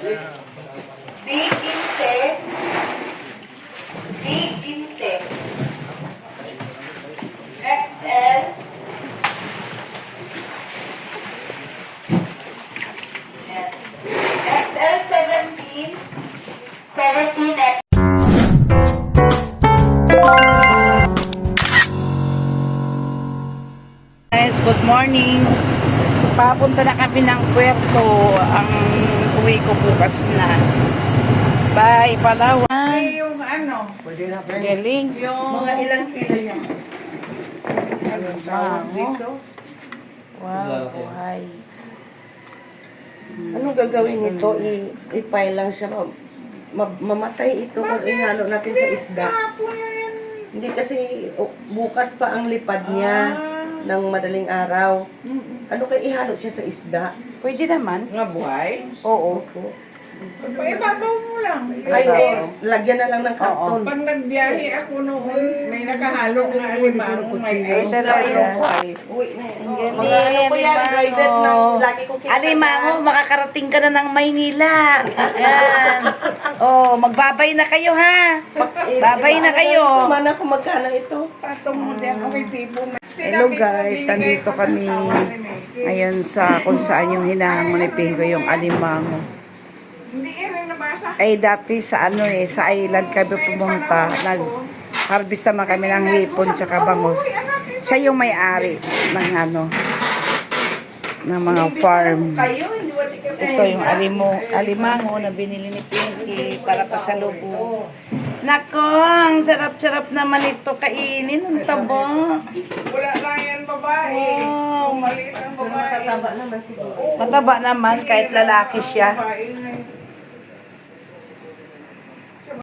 B15. B15. XL. Yan. XL 17. 17 Guys, good morning. Papunta na kami ng Puerto. Ang uwi ko bukas na. Bye, Palawan. Yung ano, Galing. mga ilang kilo yan. Anong tawag dito? Wow, buhay. Anong gagawin nito? I-file lang siya. Mamatay ito kung ihalo natin sa isda. Kahapon yan. Hindi kasi bukas pa ang lipad niya ng madaling araw. Ano kaya ihalo siya sa isda? Pwede naman. Nga buhay? Oo. Paibabaw mo lang. Ay, lagyan na lang ng karton. Pag nagbiyahe ako noon, may nakahalo nga alimango, may ice Talaga. na buhay. Uy, mga ano ko yan, driver na lagi ko kinakataan. Alimango, makakarating ka na ng Maynila. Ayan. Oh, magbabay na kayo ha. Babay na kayo. Kumana kung magkano ito. Patong mo din, okay, tipo. Hello guys, nandito kami ngayon sa kung saan yung hinahango ni Pingo yung alimango. Hindi rin nabasa. Ay dati sa sa island kami pumunta, nag-harvest naman kami ng hipon tsaka bangus. Siya yung may-ari ng ng mga farm. Ito yung alimango na binili ni Pinky para pasalubong. Nako, ang sarap-sarap naman ito kainin. Ang taba. Wala lang yan babae. Oh. Maliit ang babae. Mataba naman siguro. Mataba naman kahit lalaki siya. Babae na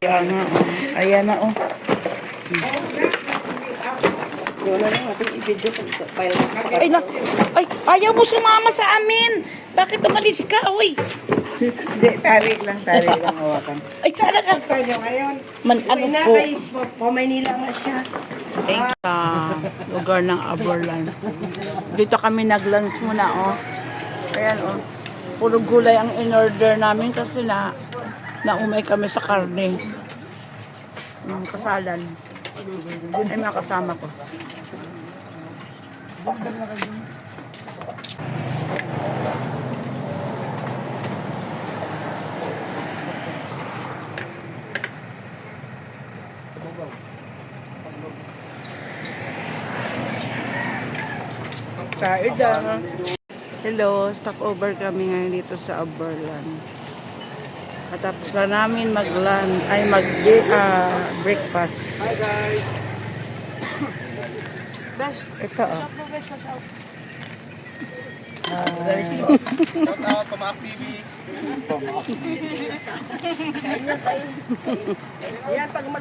Ayan na, ayan na, oh. Yun na lang ating i-video kung file sa karton. Ay, ayaw mo sumama sa amin. Bakit umalis ka, uy? Hindi, tarik lang hawakan. Ay, talaga. Kaya ngayon, Ano Na po? kay Maynila nga siya. Sa lugar ng Aberlan. Dito kami nag-lunch muna, oh. Ayan, oh. Puro gulay ang in-order namin kasi naumay kami sa karne. Kasalan. Ay, mga kasama ko. Kaida. Hello, stopover kami ngayon dito sa Aberlan. Katapos na namin breakfast. Hi guys. Ito oh.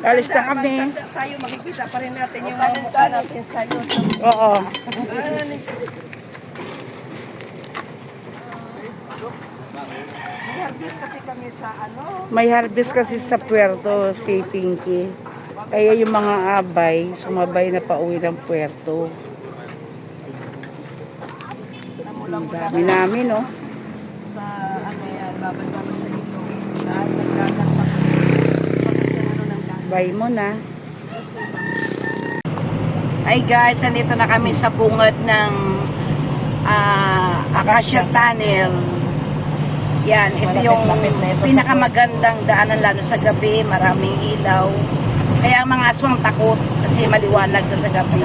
Alis na kami. Tayo makikita pa rin natin yung mga mukha natin sa YouTube. Oo. Harvest kasi kami sa May harvest kasi sa Puerto, si Pinky. Kaya yung mga abay, sumabay na pauwi ng Puerto. Ang dami namin, no? sa babad-babad sa ilong. Dahil nagdagat pa. Bye mo na. Hi guys, nandito na kami sa bungad ng Acacia Tunnel. Yan, ito yung pinakamagandang daanan lalo sa gabi, maraming ilaw. Kaya ang mga aswang takot kasi maliwanag na sa gabi.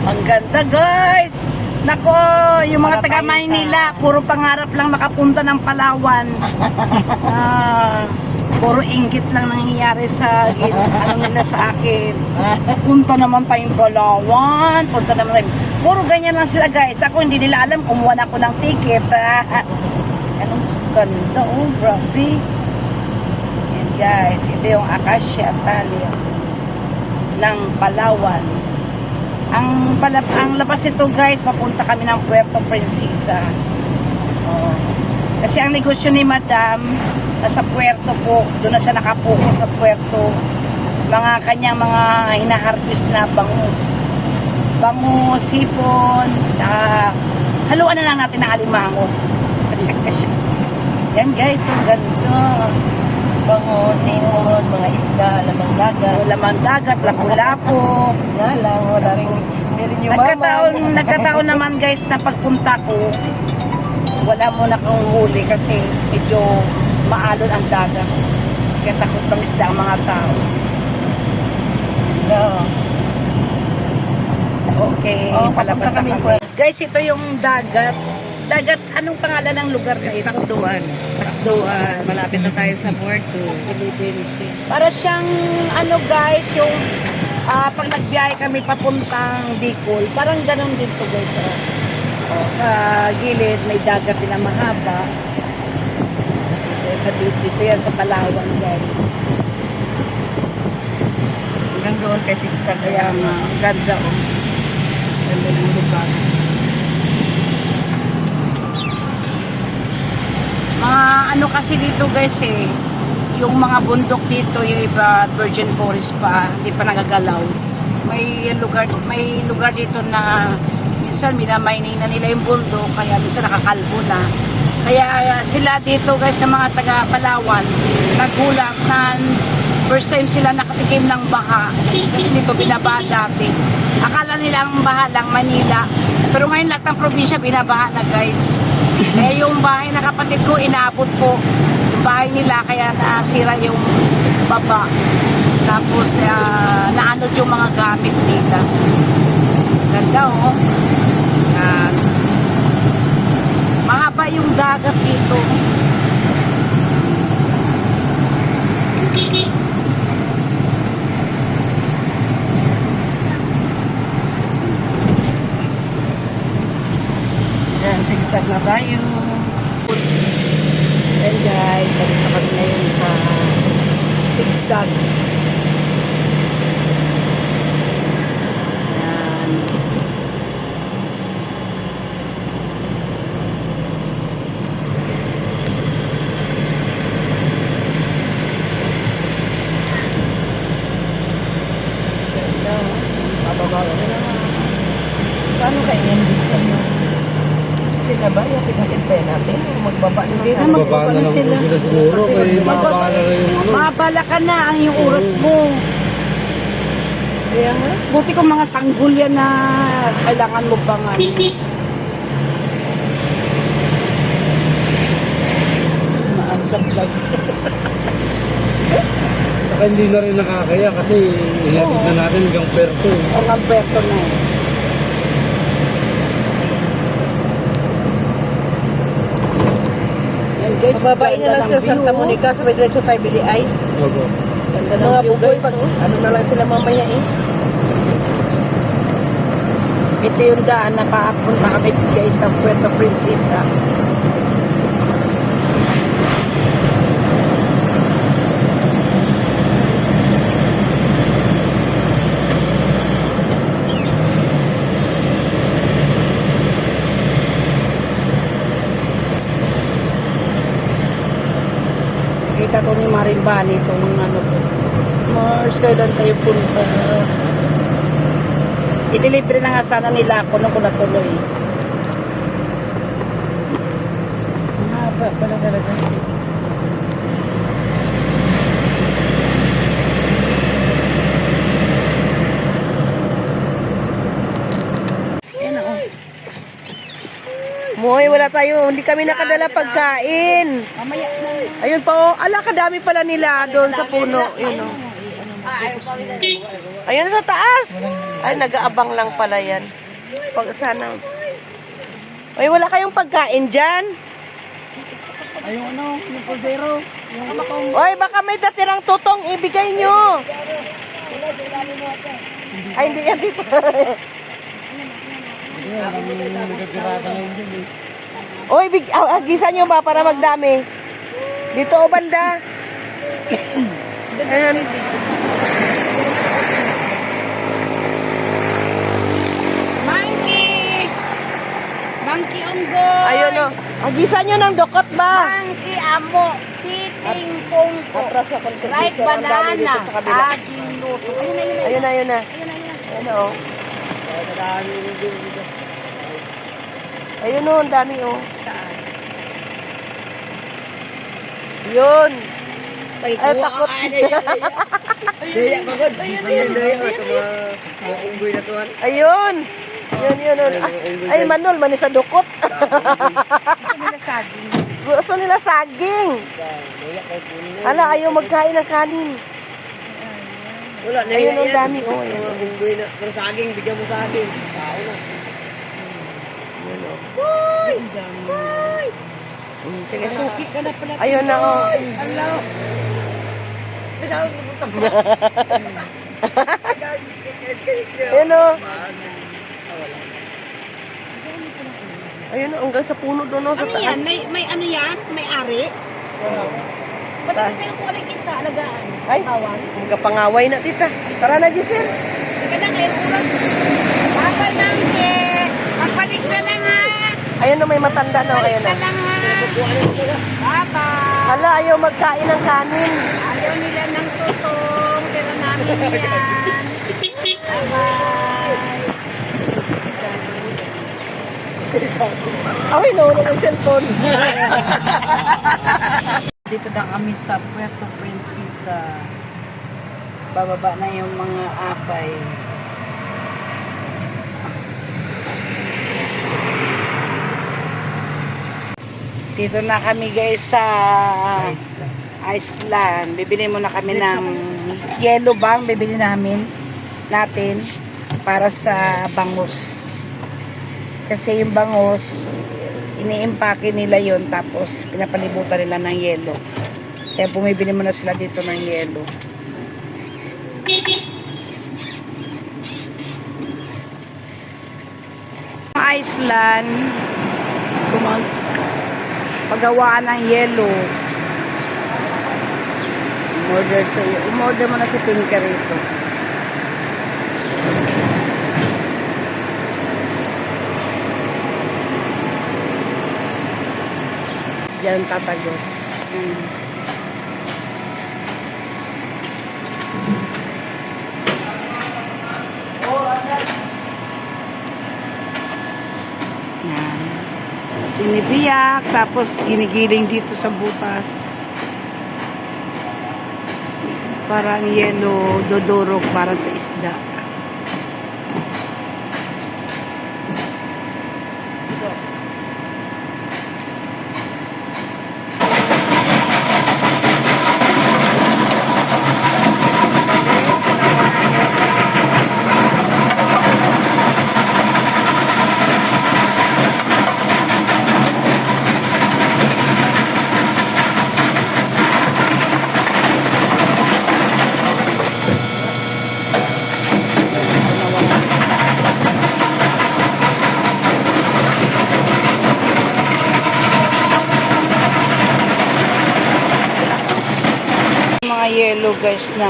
Ang ganda guys! Nako, yung mga taga Maynila, puro pangarap lang makapunta ng Palawan. Puro inggit lang nangyayari sa nila sa akin. Punta naman tayong Palawan, punta naman tayong... Puro ganyan lang sila guys. Ako hindi nila alam, kumuha na ako ng ticket. Anong ganda, oh, grabe. Yan guys, ito yung Acacia Tunnel ng Palawan. Ang labas nito guys, papunta kami ng Puerto Princesa. Oh. Kasi ang negosyo ni Madam, nasa Puerto po, doon na siya nakapuko sa Puerto. Mga kanyang mga hinaharvest na bangus. Bangus, hipon, haluan na lang natin ng alimango. Yan guys, ang ganda. Bango, simon, mga isda, lamang dagat. Lamang dagat, lapu-lapu. Nga lang, wala rin, hindi rin yung Nagkataon naman guys na pagpunta ko, wala mo na kang huli kasi medyo maalon ang dagat. Kaya takot ng isda ang mga tao. Yeah. Okay, palabas papunta na kami kami. Guys, ito yung dagat. Dagat, anong pangalan ng lugar na ito? Takduan. Takduan. Malapit na tayo sa Puerto. Para siyang, ano guys, yung pag nagbiyahe kami papuntang Bicol, parang ganun dito guys. Sa gilid, may dagat din na mahaba. Sa dito yan, sa Palawan guys. Hanggang doon kay Sigsag. Kaya nga, ang ganda oh. Ganda ng lugar. Mga ano kasi dito guys yung mga bundok dito, yung iba virgin forest pa, hindi pa nagagalaw. May lugar dito na minsan minamining na nila yung bundok, kaya minsan nakakalbo na. Kaya sila dito guys, sa mga taga Palawan, nagulat na first time sila nakatikim ng baha kasi dito binabaha dati. Akala nila ang baha lang Manila, pero ngayon lahat ng probinsya binabaha na guys. Eh yung bahay na kapatid ko, inaabot ko yung bahay nila, kaya nasira yung baba. Tapos naanod yung mga gamit nila. Ganda oh. Yan. Mahaba yung dagat dito. Yan, Sigsag na tayo. And guys, sabi na kami ngayon sa Sigsag. Yan. Ganda. Pababa na naman. Paano kayo yan Sigsag na? Sila ba? Yung pinakintay natin? Magbaba na Hindi sa na, Baba na lang po sila siguro. Kasi Kaya magbaba- mababa na yung ano. mabala ka na ang yung oras mo. Kaya nga. Buti kung mga sanggol yan na kailangan mo bangan. Maano sa vlog. Saka hindi na rin nakakaya kasi ihatid na natin hanggang Puerto. Ang Alberto na eh. Yan guys, Babain na lang ganda sa ng Santa view. Monica, sabay diretso tayo Bili Ice. Opo. Ganda ng Mga view bugoy, guys. pag Oh. ano na lang sila mamaya eh. Ito yung daan na papunta kami guys ng Puerto Princesa. Kita ko ni Marimbani itong ano po. Mars, kailan tayo punta? Idilibre na nga sana nila ako nung ko natuloy. Mahaba pala talaga. Yan ako. Moy, wala tayo. Hindi kami nakadala pagkain. Mamaya na. Ayun pa oh. Ala, kadami pala nila doon sa puno. Yun oh. Ayun sa taas. Ay, nag-aabang lang pala yan. Pag sana. Ay, wala kayong pagkain dyan. Ayun ano, yung poldero. Yung amakong. Oy, baka may datirang tutong. Ibigay nyo. Ay, hindi yan dito. Oy, agisan nyo ba para magdami? Dito o banda? Ayan. Monkey! Monkey unggoy! Ayun o. Agisan nyo ng dokot ba? Monkey amo, sitting pongko. Atras ako. Right Ang dami banana, dito sa kabila. saging luto. Ayun na, Ayun na, ayun na. Ayun o. Ayun o, ang dami o. Yun. Ay, Ay, takot. Daya ko gud. Ayun daya ko mga unggoy na tuwan. Ayun. Yun. Ay, manol, manis sa dukot. Gusto nila saging. Gusto nila saging. Daya kay kunin. Hala, ayaw magkain ng kanin. Wala na Ayun, yan. ang dami. Oh, Mga ayun. unggoy na. Pero saging, bigyan mo saging. Tao na. Sige, Suki ka na pala. ayun na, oh. Ayun, oh. Ayun, oh, hanggang sa puno doon, oh, sa Ano taas. yan? May ano yan? May ari? Ba't hindi tayo kukulik isa? Alagaan? Ay, Bawal? magkapangaway na, tita. Tara na, Giselle. Hindi ka na ngayon oras. Papa lang eh. Pagbalik ka lang ha. Ayun na, may matanda na, ayun na. Ka lang ha. Papa. Hala, ayaw magkain ng kanin. Ayaw nila ng tutong. Pero namin yan. Bye-bye. Ay, no, yung cellphone. Dito na kami sa Puerto Princesa. Bababa na yung mga apay. Dito na kami guys sa Iceland. Bibili muna kami ng yellow bang bibili natin para sa bangus. Kasi yung bangus ini-impake nila yon tapos pinapalibutan nila ng yelo. Kaya bumibili muna sila dito ng yelo. Iceland, paggawaan ng yelo. Umorder mo na si Pinker ito. Diyan tatagos. Yan. Binibiyak, tapos ginigiling dito sa butas. Parang yelo, dodorok para sa isda. Yellow guys na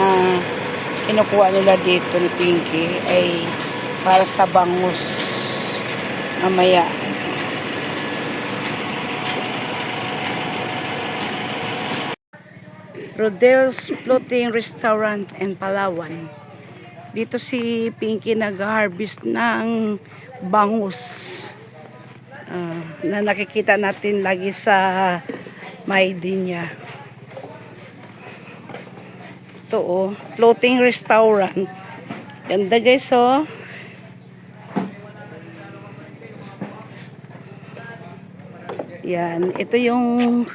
kinukuha nila dito ni Pinky ay para sa bangus mamaya. Rodel's Floating Restaurant and Palawan. Dito si Pinky nag-harvest ng bangus na nakikita natin lagi sa Maidi niya. Ito oh, floating restaurant. Ganda guys oh. Yan, ito yung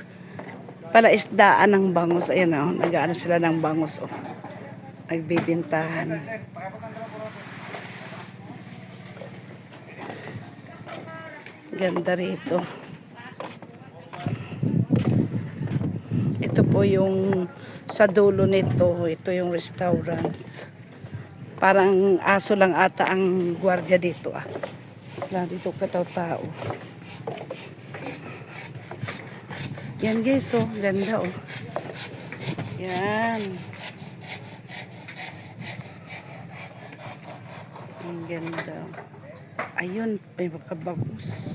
palaisdaan ng bangus. Ayan oh, nag-aano sila ng bangus oh. Nagbibintahan. Ganda rito. Ito po yung sa dulo nito, ito yung restaurant. Parang aso lang ata ang gwardiya dito ah. Wala dito kataw-tao. Yan guys oh, ganda oh. Yan. Ang ganda. Ayun, may makabagus.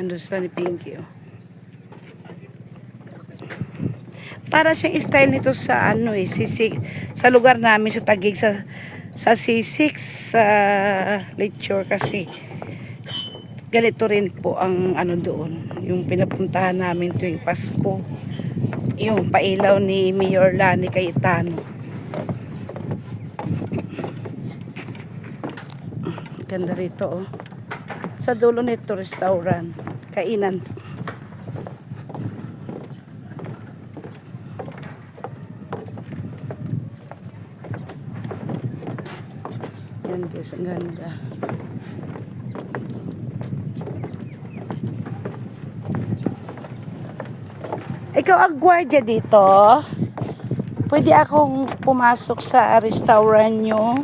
Nandun sila ni Pinky, oh. para siyang style nito sa ano eh, C6, sa lugar namin sa Taguig sa C6 sa Lechore kasi ganito rin po ang ano doon, yung pinapuntahan namin tuwing Pasko, yung pailaw ni Mayor Lani Cayetano. Ganda rito oh. Sa dulo nito restaurant, kainan. Yan guys, ang ganda. Ikaw ang gwardiya dito? Pwede akong pumasok sa restaurant nyo?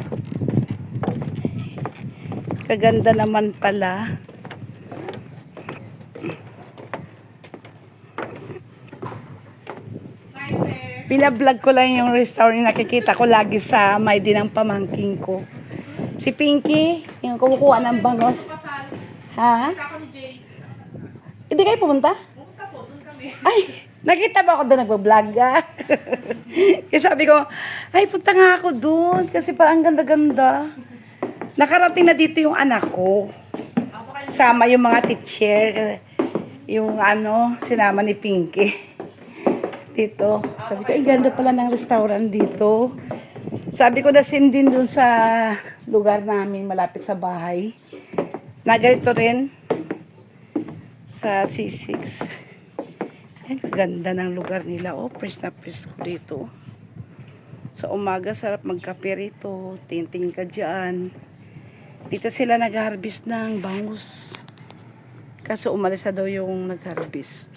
Kaganda naman pala. Binablog ko lang yung restaurant na nakikita ko lagi sa may dinang pamangking ko. Si Pinky, yung kumukuha ng bangos. Ha? Hindi kayo pumunta? Ay, nakita ba ako doon nagbablog? Kaya sabi ko, ay punta nga ako doon kasi parang ganda-ganda. Nakarating na dito yung anak ko. Sama yung mga teacher. Yung ano, sinama ni Pinky. Dito. Sabi ko, ay ganda pala ng restaurant dito. Sabi ko na sim din dun sa lugar namin malapit sa bahay. Nagalito rin sa C6. Ay, ganda ng lugar nila. Oh, press na press ko dito. Sa umaga, sarap magkape rito. Tingin ka dyan. Dito sila nag-harvest ng bangus. Kaso umalis na daw yung nag-harvest.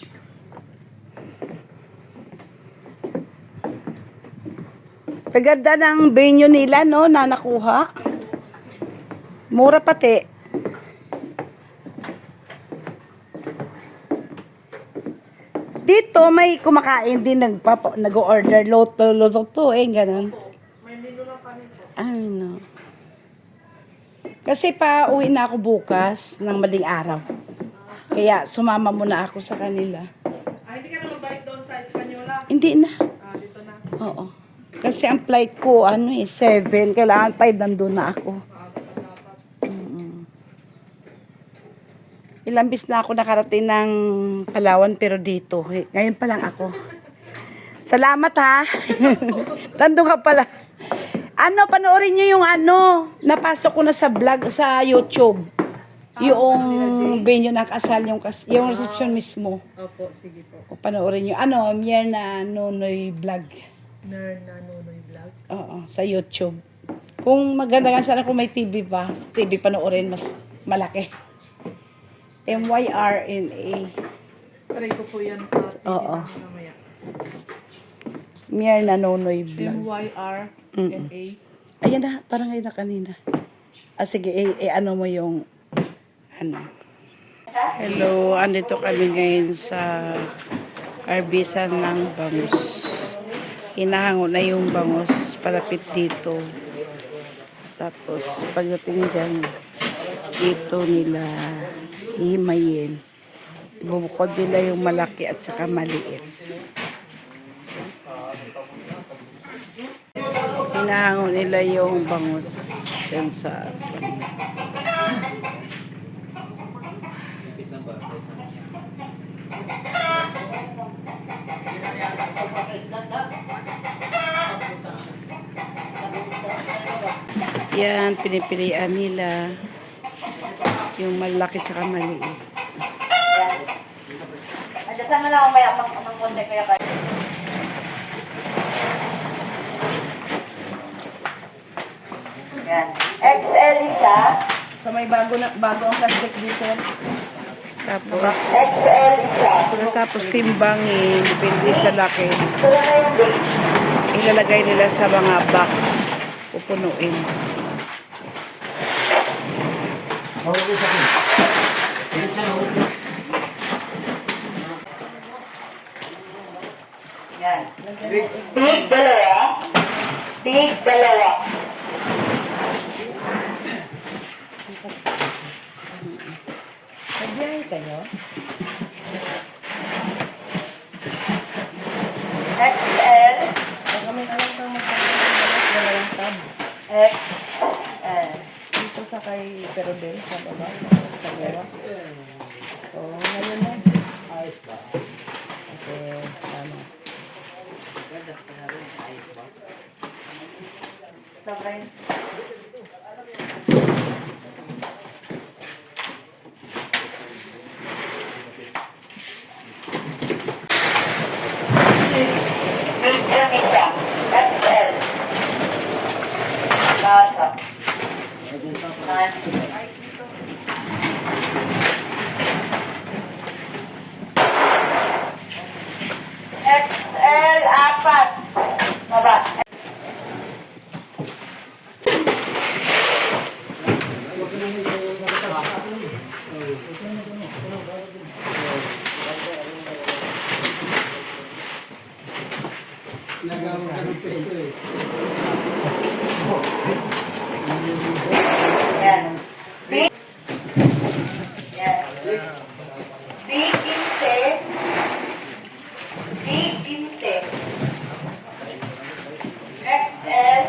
Kaganda ng venue nila, no, na nakuha. Mura pati. Dito may kumakain din nag-order loto ganun. May menu lang kami po. Ay, no. Kasi pa uwi na ako bukas ng maling araw. Kaya sumama muna ako sa kanila. Hindi ka na mabalik doon sa Espanyola? Hindi na. Dito na. Oo. Kasi ang flight ko, 7. Kailangan 5 nandun na ako. Ilang bis na ako nakarating ng Palawan pero dito. Ngayon pa lang ako. Salamat ha. Nandun ka pala. Panoorin nyo yung napasok ko na sa vlog sa YouTube. Yung venue ng kasal, yung reception mismo. Opo, sige po. O panoorin nyo. Mierna Nonoy Vlog. Nerna Nonoy Vlog. Oo, sa YouTube. Kung maganda nga sana kung may TV pa, sa TV panoorin mas malaki. MYRNA. Try ko po yan sa TV Oo. mamaya. Mierna Nonoy Vlog. MYRNA. Ayan na, parang ngayon na kanina. Sige, ano mo yung Hello, andito kami ngayon sa harbisan ng bangus. Hinahango na yung bangus palapit dito. Tapos pagdating dyan, dito nila hihimayin. Ibubukod nila yung malaki at saka maliit. Hinahango nila yung bangus dyan sa yan, pinipilian nila yung malaki tsaka maliit. Adyasan na lang ako may amang konti kaya kayo. Yan. XL isa. So may bago ang plastic dito. Tapos XL isa. tapos timbangin, depende sa laki. Ito na na yung date. Ilalagay nila sa mga box. Pupunuin. Yan. Big dalawa. Big dalawa. Nagbiyahe kayo? XL XL. Dito sa kay Perobel, sa baba. Sa baba. Oo, ngayon na. Ayos ba? Okay, tama. Sabay. Medium isa. XL. Lasa. XL apat. Baba. Yan. Big. Yan. Big 15. Big 15. XL.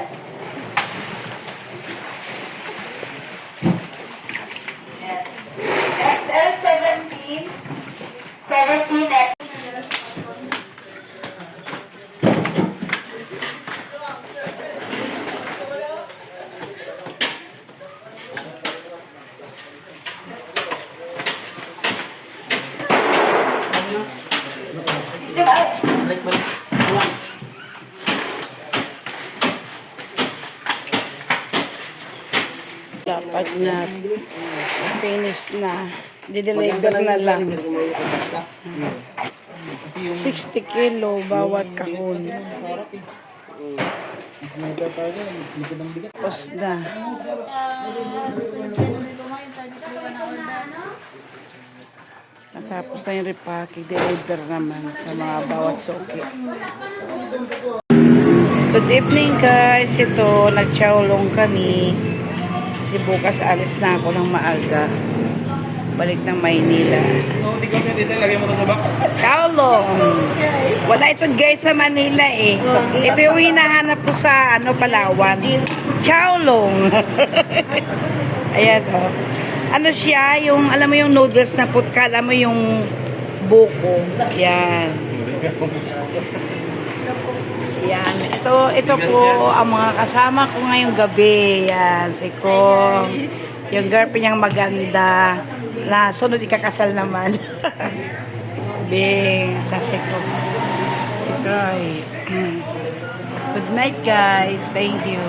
Yan. XL 17. 17 X. Dapat na finish na. Dideliver na lang. 60 kilo bawat kahon. Tapos na. Natapos na yung repacking. Deliver naman sa mga bawat suki. Good evening guys. Ito, nag-chowlong kami. Kasi bukas alis na ako ng maaga. Balik ng Maynila. Chowlong. Wala ito guys sa Manila eh. Ito yung hinahanap ko sa Palawan. Chowlong. Ayan o. Ano siya, yung, alam mo yung noodles na putka, alam mo yung buko. Yan. Yan. Ito po ang mga kasama ko ngayong gabi. Yan. Si Kong. Yung girlfriend niyang maganda. Na sunod ikakasal naman. Bing. Sa si Kong. Si Koy. Good night guys. Thank you.